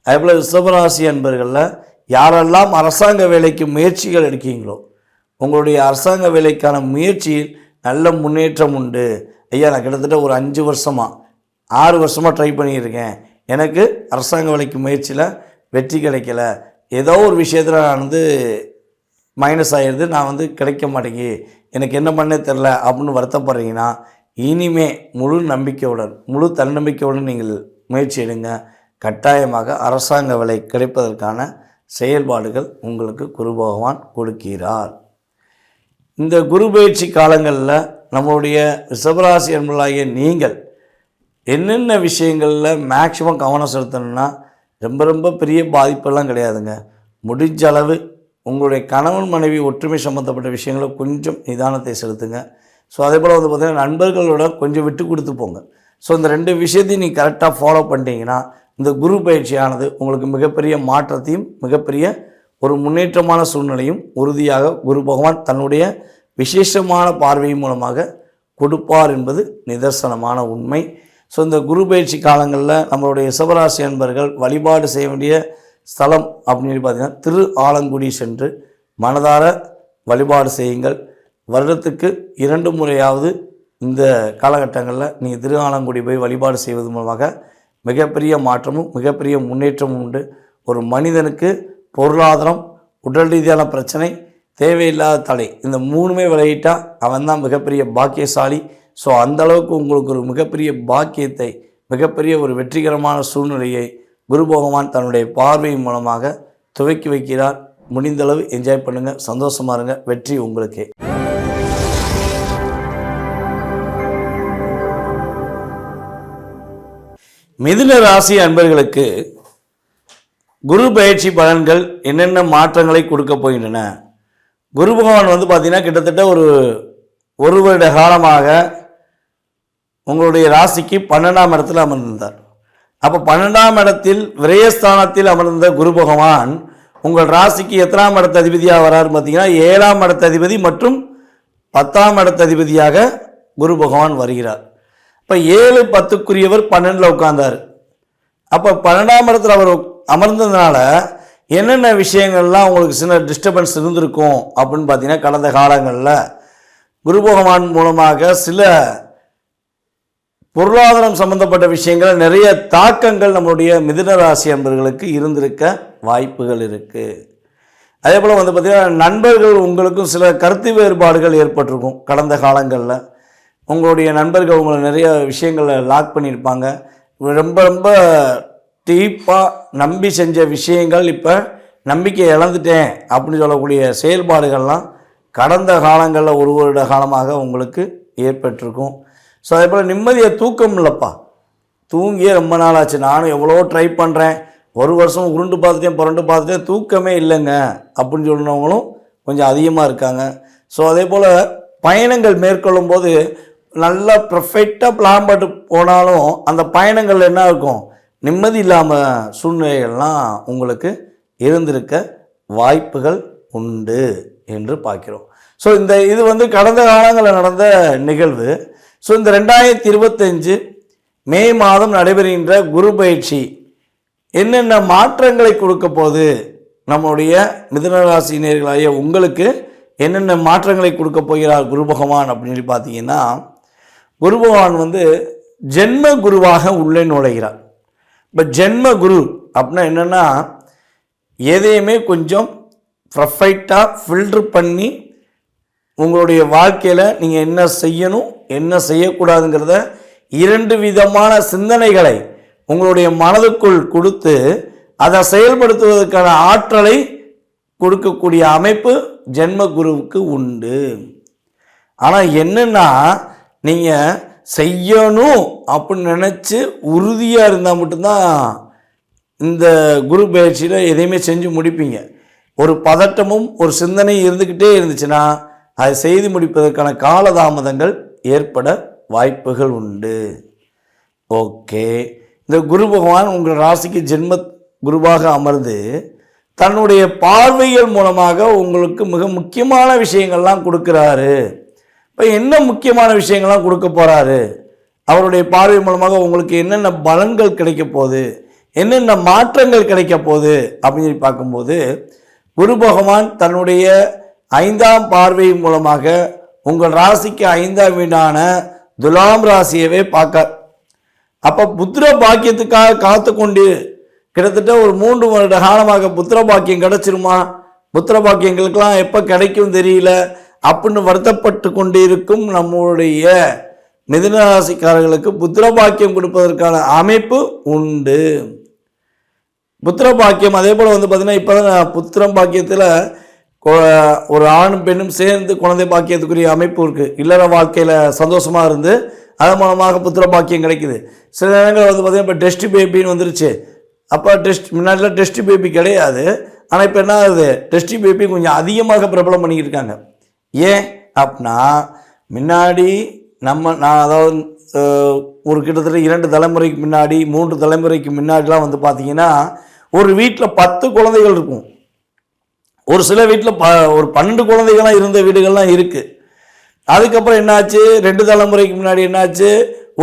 அதேபோல் ரிஷபராசி அன்பர்களில் யாரெல்லாம் அரசாங்க வேலைக்கு முயற்சிகள் எடுக்கீங்களோ உங்களுடைய அரசாங்க வேலைக்கான முயற்சியில் நல்ல முன்னேற்றம் உண்டு. ஐயா, நான் கிட்டத்தட்ட ஒரு 5 வருஷமாக 6 வருஷமாக ட்ரை பண்ணியிருக்கேன், எனக்கு அரசாங்க வேலைக்கு முயற்சியில் வெற்றி கிடைக்கல, ஏதோ ஒரு விஷயத்தில் நான் மைனஸ் ஆகிடுது, நான் கிடைக்க மாட்டேங்கி, எனக்கு என்ன பண்ணே தெரில அப்படின்னு வருத்தப்படுறீங்கன்னா இனிமே முழு நம்பிக்கையுடன் முழு தன்னம்பிக்கையுடன் நீங்கள் முயற்சி எடுங்க. கட்டாயமாக அரசாங்க வேலை கிடைப்பதற்கான செயல்பாடுகள் உங்களுக்கு குரு பகவான் கொடுக்கிறார். இந்த குரு பயிற்சி காலங்களில் நம்மளுடைய ரிஷபராசி அன்பர்களாகிய நீங்கள் என்னென்ன விஷயங்களில் மேக்சிமம் கவனம் செலுத்தணும்னா, ரொம்ப ரொம்ப பெரிய பாதிப்பெல்லாம் கிடையாதுங்க. முடிஞ்ச அளவு உங்களுடைய கணவன் மனைவி ஒற்றுமை சம்மந்தப்பட்ட விஷயங்களை கொஞ்சம் நிதானத்தை செலுத்துங்க. ஸோ அதே போல் வந்து பார்த்திங்கன்னா நண்பர்களோட கொஞ்சம் விட்டு கொடுத்து போங்க. ஸோ இந்த 2 விஷயத்தையும் நீங்கள் கரெக்டாக ஃபாலோ பண்ணிட்டீங்கன்னா இந்த குரு பயிற்சியானது உங்களுக்கு மிகப்பெரிய மாற்றத்தையும் மிகப்பெரிய ஒரு முன்னேற்றமான சூழ்நிலையும் உறுதியாக குரு பகவான் தன்னுடைய விசேஷமான பார்வையின் மூலமாக கொடுப்பார் என்பது நிதர்சனமான உண்மை. ஸோ இந்த குரு பயிற்சி காலங்களில் நம்மளுடைய ரிஷபராசி அன்பர்கள் வழிபாடு செய்ய வேண்டிய ஸ்தலம் அப்படின்னு பார்த்தீங்கன்னா திரு ஆலங்குடி சென்று மனதார வழிபாடு செய்யுங்கள். வருடத்துக்கு 2 முறையாவது இந்த காலகட்டங்களில் நீங்கள் திரு ஆலங்குடி போய் வழிபாடு செய்வது மூலமாக மிகப்பெரிய மாற்றமும் மிகப்பெரிய முன்னேற்றமும் உண்டு. ஒரு மனிதனுக்கு பொருளாதாரம், உடல் ரீதியான பிரச்சனை, தேவையில்லாத தடை, இந்த 3மே விலகிட்டால் அவன் தான் மிகப்பெரிய பாக்கியசாலி. ஸோ அந்தளவுக்கு உங்களுக்கு ஒரு மிகப்பெரிய பாக்கியத்தை, மிகப்பெரிய ஒரு வெற்றிகரமான சூழ்நிலையை குரு பகவான் தன்னுடைய பார்வையின் மூலமாக துவக்கி வைக்கிறார். முடிந்தளவு என்ஜாய் பண்ணுங்கள், சந்தோஷமாக இருங்க. வெற்றி உங்களுக்கே. மிதுன ராசி அன்பர்களுக்கு குரு பயிற்சி பலன்கள் என்னென்ன மாற்றங்களை கொடுக்க போகின்றன? குரு பகவான் வந்து பார்த்தீங்கன்னா கிட்டத்தட்ட ஒரு வருட காலமாக உங்களுடைய ராசிக்கு 12ஆம் இடத்தில் அமர்ந்திருந்தார். அப்போ 12ஆம் இடத்தில் விரயஸ்தானத்தில் அமர்ந்த குரு பகவான் உங்கள் ராசிக்கு எத்தனாம் இடத்த அதிபதியாக வராரு பார்த்தீங்கன்னா 7ஆம் இடத்த அதிபதி மற்றும் 10ஆம் இடத்த அதிபதியாக குரு பகவான் வருகிறார். இப்போ 7, 10க்குரியவர் 12ல் உட்கார்ந்தார். அப்போ 12ஆம் இடத்துல அவர் அமர்ந்ததுனால என்னென்ன விஷயங்கள்லாம் உங்களுக்கு சின்ன டிஸ்டர்பன்ஸ் இருந்திருக்கும் அப்படின்னு பார்த்தீங்கன்னா, கடந்த காலங்களில் குரு பகவான் மூலமாக சில பொருளாதாரம் சம்பந்தப்பட்ட விஷயங்கள் நிறைய தாக்கங்கள் நம்மளுடைய மிதுன ராசி அன்பர்களுக்கு இருந்திருக்க வாய்ப்புகள் இருக்குது. அதே போல் வந்து பார்த்திங்கன்னா நண்பர்கள் உங்களுக்கும் சில கருத்து வேறுபாடுகள் ஏற்பட்டிருக்கும். கடந்த காலங்களில் உங்களுடைய நண்பர்கள் உங்களை நிறைய விஷயங்களில் லாக் பண்ணியிருப்பாங்க. ரொம்ப ரொம்ப டீப்பாக நம்பி செஞ்ச விஷயங்கள் இப்போ நம்பிக்கை இழந்துட்டேன் அப்படின்னு சொல்லக்கூடிய செயல்பாடுகள்லாம் கடந்த காலங்களில் ஒரு வருட காலமாக உங்களுக்கு ஏற்பட்டிருக்கும். ஸோ அதே போல் நிம்மதியை தூக்கம் இல்லைப்பா, தூங்கியே ரொம்ப நாள் ஆச்சு, நானும் எவ்வளோ ட்ரை பண்ணுறேன், ஒரு வருஷம் உருண்டு பார்த்துட்டேன் புரண்டு பார்த்துட்டேன், தூக்கமே இல்லைங்க அப்படின்னு சொல்லினவங்களும் கொஞ்சம் அதிகமாக இருக்காங்க. ஸோ அதே போல் பயணங்கள் மேற்கொள்ளும் போது நல்லா பர்ஃபெக்டாக பிளான் போட்டு போனாலும் அந்த பயணங்கள் என்ன இருக்கும், நிம்மதி இல்லாமல் சூழ்நிலைகள்லாம் உங்களுக்கு இருந்திருக்க வாய்ப்புகள் உண்டு என்று பார்க்கிறோம். ஸோ இது வந்து கடந்த காலங்களில் நடந்த நிகழ்வு. ஸோ இந்த 2025 மே மாதம் நடைபெறுகின்ற குரு பயிற்சி என்னென்ன மாற்றங்களை கொடுக்க போகுது, நம்முடைய மிதுனராசினியர்களாகிய உங்களுக்கு என்னென்ன மாற்றங்களை கொடுக்க போகிறார் குரு பகவான் அப்படின்னு பார்த்தீங்கன்னா, குரு பகவான் வந்து ஜென்ம குருவாக உள்ளே நுழைகிறார். இப்போ ஜென்ம குரு அப்படின்னா என்னென்னா, எதையுமே கொஞ்சம் பர்ஃபெக்டாக ஃபில்ட்ரு பண்ணி உங்களுடைய வாழ்க்கையில் நீங்கள் என்ன செய்யணும் என்ன செய்யக்கூடாதுங்கிறத 2 விதமான சிந்தனைகளை உங்களுடைய மனதுக்குள் கொடுத்து அதை செயல்படுத்துவதற்கான ஆற்றலை கொடுக்கக்கூடிய அமைப்பு ஜென்ம குருவுக்கு உண்டு. ஆனால் என்னென்னா, நீங்கள் செய்யணும் அப்படின்னு நினச்சி உறுதியாக இருந்தால் மட்டும்தான் இந்த குரு பயிற்சியில் எதையுமே செஞ்சு முடிப்பீங்க. ஒரு பதட்டமும் ஒரு சிந்தனையும் இருந்துக்கிட்டே இருந்துச்சுன்னா அதை செய்து முடிப்பதற்கான காலதாமதங்கள் ஏற்பட வாய்ப்புகள் உண்டு. ஓகே, இந்த குரு பகவான் உங்கள் ராசிக்கு ஜென்ம குருவாக அமர்ந்து தன்னுடைய பார்வைகள் மூலமாக உங்களுக்கு மிக முக்கியமான விஷயங்கள்லாம் கொடுக்குறாரு. இப்போ என்ன முக்கியமான விஷயங்கள்லாம் கொடுக்க போகிறாரு, அவருடைய பார்வை மூலமாக உங்களுக்கு என்னென்ன பலன்கள் கிடைக்க போகுது, என்னென்ன மாற்றங்கள் கிடைக்க போகுது அப்படின்னு பார்க்கும்போது, குரு பகவான் தன்னுடைய 5ஆம் பார்வை மூலமாக உங்கள் ராசிக்கு 5ஆம் வீடான துலாம் ராசியவே பார்க்க. அப்போ புத்திர பாக்கியத்துக்காக காத்து கொண்டு கிட்டத்தட்ட ஒரு 3 வருட காலமாக புத்திர பாக்கியம் கிடைச்சிருமா, புத்திர பாக்கியங்களுக்கெல்லாம் எப்போ கிடைக்கும் தெரியல அப்படின்னு வருத்தப்பட்டு கொண்டு இருக்கும் நம்முடைய மிதுன ராசிக்காரர்களுக்கு புத்திர பாக்கியம் கொடுப்பதற்கான அமைப்பு உண்டு. புத்திர பாக்கியம் அதே போல் வந்து பார்த்திங்கன்னா இப்போ தான் புத்திரம் பாக்கியத்தில் ஒரு ஆணும் பெண்ணும் சேர்ந்து குழந்தை பாக்கியத்துக்குரிய அமைப்பு இருக்குது. இல்லற வாழ்க்கையில் சந்தோஷமாக இருந்து அதன் மூலமாக புத்திர பாக்கியம் கிடைக்குது. சில நேரங்கள் வந்து பார்த்திங்கன்னா இப்போ டெஸ்ட் பேபின்னு வந்துருச்சு. அப்போ முன்னாடிலாம் டெஸ்ட் பேபி கிடையாது. ஆனால் இப்போ என்ன ஆகுது, டெஸ்ட் பேபி கொஞ்சம் அதிகமாக பிரபலம் பண்ணிக்கிட்டு இருக்காங்க. ஏன் அப்படின்னா முன்னாடி நான் அதாவது ஒரு கிட்டத்தட்ட 2 தலைமுறைக்கு முன்னாடி 3 தலைமுறைக்கு முன்னாடிலாம் வந்து பார்த்திங்கன்னா ஒரு வீட்டில் 10 குழந்தைகள் இருக்கும். ஒரு சில வீட்டில் ஒரு 12 குழந்தைகள்லாம் இருந்த வீடுகள்லாம் இருக்குது. அதுக்கப்புறம் என்னாச்சு, 2 தலைமுறைக்கு முன்னாடி என்னாச்சு,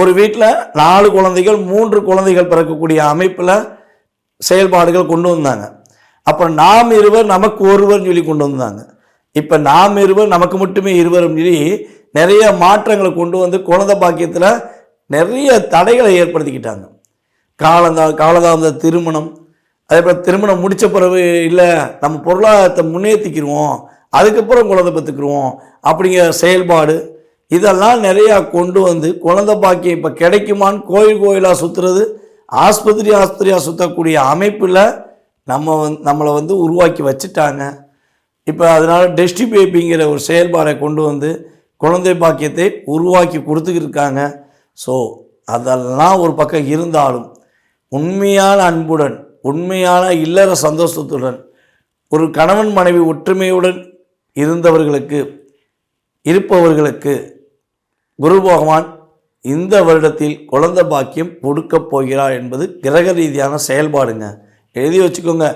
ஒரு வீட்டில் 4 குழந்தைகள் 3 குழந்தைகள் பிறக்கக்கூடிய அமைப்பில் செயல்பாடுகள் கொண்டு வந்தாங்க. அப்புறம் நாம் இருவர் நமக்கு ஒருவர்னு சொல்லி கொண்டு வந்தாங்க. இப்போ நாம் இருவர் நமக்கு மட்டுமே இருவரும் சொல்லி நிறைய மாற்றங்களை கொண்டு வந்து குழந்தை பாக்கியத்தில் நிறைய தடைகளை ஏற்படுத்திக்கிட்டாங்க. காலதாமத திருமணம், அதே போல் திருமணம் முடித்த பிறகு இல்லை நம்ம பொருளாதாரத்தை முன்னேற்றிக்கிடுவோம் அதுக்கப்புறம் குழந்தை பெற்றுக்குருவோம் அப்படிங்கிற செயல்பாடு இதெல்லாம் நிறையா கொண்டு வந்து குழந்தை பாக்கியம் இப்போ கிடைக்குமான்னு கோயிலாக சுற்றுறது, ஆஸ்பத்திரியாக சுற்றக்கூடிய அமைப்பில் நம்மளை வந்து உருவாக்கி வச்சுட்டாங்க. இப்போ அதனால் டெஸ்ட் பேபிங்கிற ஒரு செயல்பாடை கொண்டு வந்து குழந்தை பாக்கியத்தை உருவாக்கி கொடுத்துக்கிட்டு இருக்காங்க. ஸோ அதெல்லாம் ஒரு பக்கம் இருந்தாலும் உண்மையான அன்புடன் உண்மையான இல்லற சந்தோஷத்துடன் ஒரு கணவன் மனைவி ஒற்றுமையுடன் இருப்பவர்களுக்கு குரு பகவான் இந்த வருடத்தில் குழந்தை பாக்கியம் கொடுக்க போகிறார் என்பது கிரக ரீதியான செயல்பாடுங்க. எழுதி வச்சுக்கோங்க.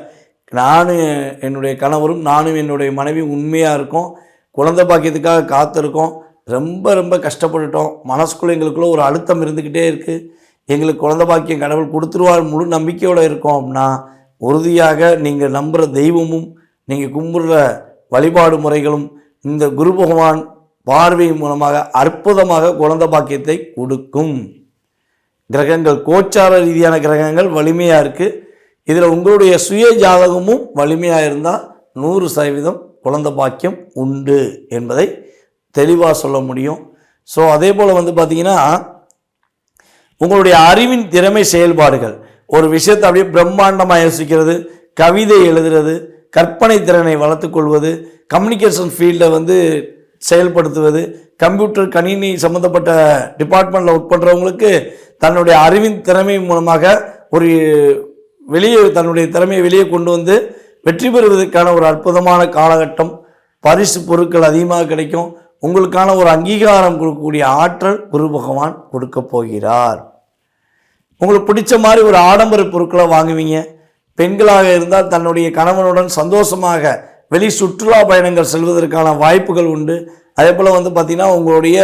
நானும் என்னுடைய கணவரும் நானும் என்னுடைய மனைவி உண்மையாக இருக்கோம். குழந்தை பாக்கியத்துக்காக காத்திருக்கோம். ரொம்ப கஷ்டப்பட்டுட்டோம். மனசுக்குள்ளே எங்களுக்குள்ள ஒரு அழுத்தம் இருந்துக்கிட்டே இருக்குது. எங்களுக்கு குழந்தை பாக்கியம் கடவுள் கொடுத்துருவார் முழு நம்பிக்கையோடு இருக்கோம் அப்படின்னா உறுதியாக நீங்கள் நம்புகிற தெய்வமும் நீங்கள் கும்பிடுற வழிபாடு முறைகளும் இந்த குரு பகவான் பார்வை மூலமாக அற்புதமாக குழந்தை பாக்கியத்தை கொடுக்கும். கிரகங்கள் கோச்சார ரீதியான கிரகங்கள் வலிமையாக இருக்குது. இதில் உங்களுடைய சுய ஜாதகமும் வலிமையாக இருந்தால் 100% குழந்தை பாக்கியம் உண்டு என்பதை தெளிவாக சொல்ல முடியும். ஸோ அதே போல் வந்து பார்த்திங்கன்னா உங்களுடைய அறிவின் திறமை செயல்பாடுகள் ஒரு விஷயத்தை அப்படியே பிரம்மாண்டமாக யோசிக்கிறது, கவிதை எழுதுறது, கற்பனை திறனை வளர்த்துக்கொள்வது, கம்யூனிகேஷன் ஃபீல்டில் வந்து செயல்படுத்துவது, கம்ப்யூட்டர் கணினி சம்மந்தப்பட்ட டிபார்ட்மெண்ட்டில் ஒர்க் பண்ணுறவங்களுக்கு தன்னுடைய அறிவின் திறமை மூலமாக தன்னுடைய திறமையை வெளியே கொண்டு வந்து வெற்றி பெறுவதற்கான ஒரு அற்புதமான காலகட்டம். பரிசு பொருட்கள் அதிகமாக கிடைக்கும். உங்களுக்கான ஒரு அங்கீகாரம் கொடுக்கக்கூடிய ஆற்றல் குரு பகவான் கொடுக்க போகிறார். உங்களுக்கு பிடிச்ச மாதிரி ஒரு ஆடம்பர பொருட்களை வாங்குவீங்க. பெண்களாக இருந்தால் தன்னுடைய கணவனுடன் சந்தோஷமாக வெளி சுற்றுலா பயணங்கள் செல்வதற்கான வாய்ப்புகள் உண்டு. அதே போல் வந்து பார்த்திங்கன்னா உங்களுடைய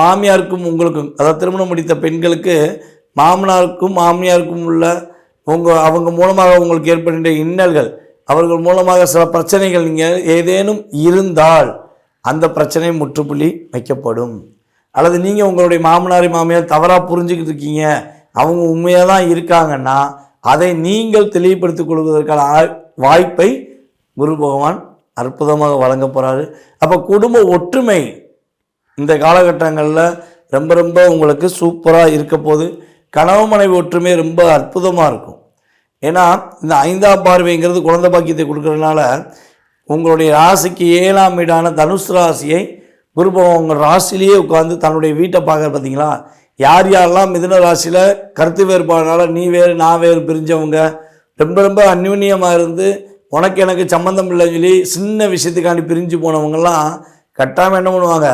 மாமியாருக்கும் உங்களுக்கும், அதாவது திருமணம் முடித்த பெண்களுக்கு மாமனாருக்கும் மாமியாருக்கும் உள்ள அவங்க மூலமாக உங்களுக்கு ஏற்படுகின்ற இன்னல்கள், அவர்கள் மூலமாக சில பிரச்சனைகள் நீங்கள் ஏதேனும் இருந்தால் அந்த பிரச்சனை முற்றுப்புள்ளி வைக்கப்படும். அல்லது நீங்கள் உங்களுடைய மாமியார் தவறாக புரிஞ்சுக்கிட்டு இருக்கீங்க, அவங்க உண்மையாக தான் இருக்காங்கன்னா அதை நீங்கள் தெளிவுபடுத்திக் கொள்வதற்கான வாய்ப்பை குரு பகவான் அற்புதமாக வழங்க போகிறாரு. அப்போ குடும்ப ஒற்றுமை இந்த காலகட்டங்களில் ரொம்ப உங்களுக்கு சூப்பராக இருக்க போது. கணவன் மனைவி ஒற்றுமை ரொம்ப அற்புதமாக இருக்கும். ஏன்னா இந்த 5ஆம் பார்வைங்கிறது குழந்தை பாக்கியத்தை கொடுக்கறதுனால உங்களுடைய ராசிக்கு 7ஆம் வீடான தனுசு ராசியை குரு பகவான் உங்கள் ராசிலேயே உட்காந்து தன்னுடைய வீட்டை பார்க்குற பார்த்தீங்களா. யாரெல்லாம் மிதுன ராசியில் கருத்து வேறுபாடுனால நீ வேறு நான் வேறு பிரிஞ்சவங்க, ரொம்ப அந்யூன்யமாக இருந்து உனக்கு எனக்கு சம்மந்தம் இல்லைன்னு சொல்லி சின்ன விஷயத்துக்காண்டி பிரிஞ்சு போனவங்கெல்லாம் கட்டாமல் என்ன பண்ணுவாங்க,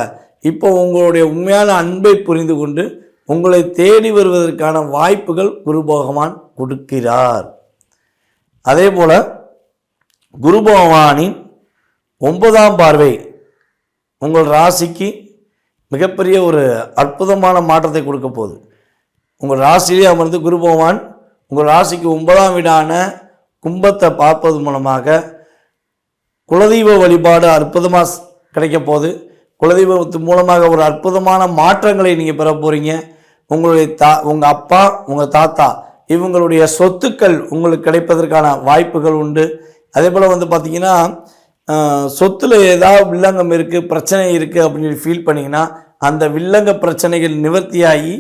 இப்போ உங்களுடைய உண்மையான அன்பை புரிந்து கொண்டு உங்களை தேடி வருவதற்கான வாய்ப்புகள் குரு பகவான் கொடுக்கிறார். அதே போல் குரு பகவானின் 9ஆம் பார்வை உங்கள் ராசிக்கு மிகப்பெரிய ஒரு அற்புதமான மாற்றத்தை கொடுக்க போகுது. உங்கள் ராசியிலே அமர்ந்து குரு பகவான் உங்கள் ராசிக்கு 9ஆம் வீடான கும்பத்தை பார்ப்பது மூலமாக குலதெய்வ வழிபாடு அற்புதமாக கிடைக்க போகுது. குலதெய்வத்து மூலமாக ஒரு அற்புதமான மாற்றங்களை நீங்கள் பெற போகிறீங்க. உங்கள் அப்பா உங்கள் தாத்தா இவங்களுடைய சொத்துக்கள் உங்களுக்கு கிடைப்பதற்கான வாய்ப்புகள் உண்டு. அதே போல் வந்து பார்த்திங்கன்னா சொத்தில் ஏதாவது வில்லங்கம் இருக்குது, பிரச்சனை இருக்குது அப்படின்னு சொல்லி ஃபீல் பண்ணிங்கன்னா அந்த வில்லங்க பிரச்சனைகள் நிவர்த்தியாகி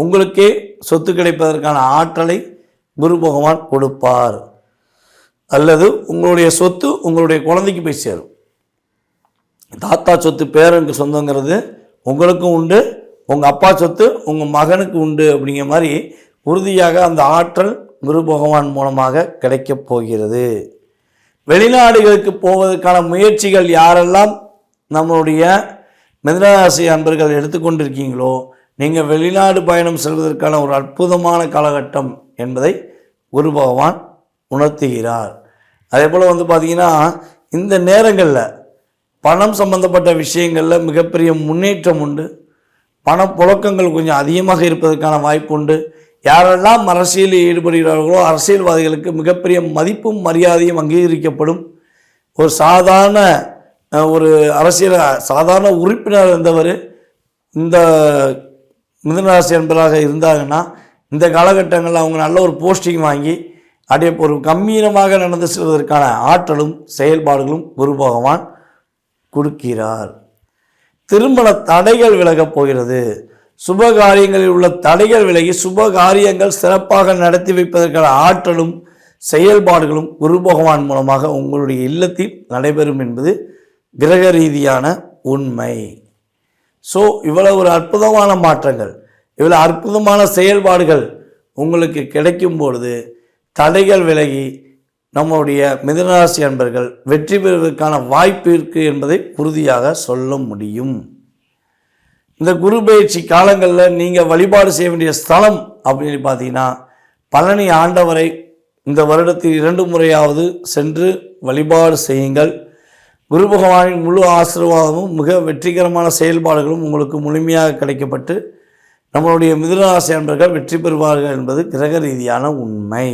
உங்களுக்கே சொத்து கிடைப்பதற்கான ஆற்றலை குரு பகவான் கொடுப்பார். அல்லது உங்களுடைய சொத்து உங்களுடைய குழந்தைக்கு போய் சேரும். தாத்தா சொத்து பேரனுக்கு சொந்தங்கிறது உங்களுக்கும் உண்டு, உங்கள் அப்பா சொத்து உங்கள் மகனுக்கு உண்டு. அப்படிங்கிற மாதிரி உறுதியாக அந்த ஆற்றல் குரு பகவான் மூலமாக கிடைக்கப் போகிறது. வெளிநாடுகளுக்கு போவதற்கான முயற்சிகள் யாரெல்லாம் நம்மளுடைய மிதுனராசி அன்பர்கள் எடுத்துக்கொண்டிருக்கீங்களோ, நீங்கள் வெளிநாடு பயணம் செல்வதற்கான ஒரு அற்புதமான காலகட்டம் என்பதை குரு பகவான் உணர்த்துகிறார். அதே போல் பார்த்திங்கன்னா இந்த நேரங்களில் பணம் சம்பந்தப்பட்ட விஷயங்களில் மிகப்பெரிய முன்னேற்றம் உண்டு. பணப்புழக்கங்கள் கொஞ்சம் அதிகமாக இருப்பதற்கான வாய்ப்பு உண்டு. யாரெல்லாம் அரசியலில் ஈடுபடுகிறார்களோ அரசியல்வாதிகளுக்கு மிகப்பெரிய மதிப்பும் மரியாதையும் அங்கீகரிக்கப்படும். ஒரு சாதாரண சாதாரண உறுப்பினர் இருந்தவர் இந்த மிதுனராசி என்பதாக இருந்தாங்கன்னா இந்த காலகட்டங்களில் அவங்க நல்ல ஒரு போஸ்டிங் வாங்கி அதே ஒரு கம்பீரமாக நடந்து செல்வதற்கான ஆற்றலும் செயல்பாடுகளும் குரு பகவான் கொடுக்கிறார். திருமண தடைகள் விலகப் போகிறது. சுப காரியங்களில் உள்ள தடைகள் விலகி சுப காரியங்கள் சிறப்பாக நடத்தி வைப்பதற்கான ஆற்றலும் செயல்பாடுகளும் குரு பகவான் மூலமாக உங்களுடைய இல்லத்தில் நடைபெறும் என்பது கிரக ரீதியான உண்மை. ஸோ இவ்வளவு ஒரு அற்புதமான மாற்றங்கள், இவ்வளோ அற்புதமான செயல்பாடுகள் உங்களுக்கு கிடைக்கும் பொழுது தடைகள் விலகி நம்முடைய மிதுனராசி அன்பர்கள் வெற்றி பெறுவதற்கான வாய்ப்பு இருக்குது என்பதை உறுதியாக சொல்ல முடியும். இந்த குரு பயிற்சி காலங்களில் நீங்கள் வழிபாடு செய்ய வேண்டிய ஸ்தலம் அப்படின்னு பார்த்தீங்கன்னா பழனி ஆண்டவரை இந்த வருடத்தில் 2 முறையாவது சென்று வழிபாடு செய்யுங்கள். குரு பகவானின் முழு ஆசீர்வாதமும் மிக வெற்றிகரமான செயல்பாடுகளும் உங்களுக்கு முழுமையாக கிடைக்கப்பட்டு நம்மளுடைய மிதுனராசி அன்பர்கள் வெற்றி பெறுவார்கள் என்பது கிரக ரீதியான உண்மை.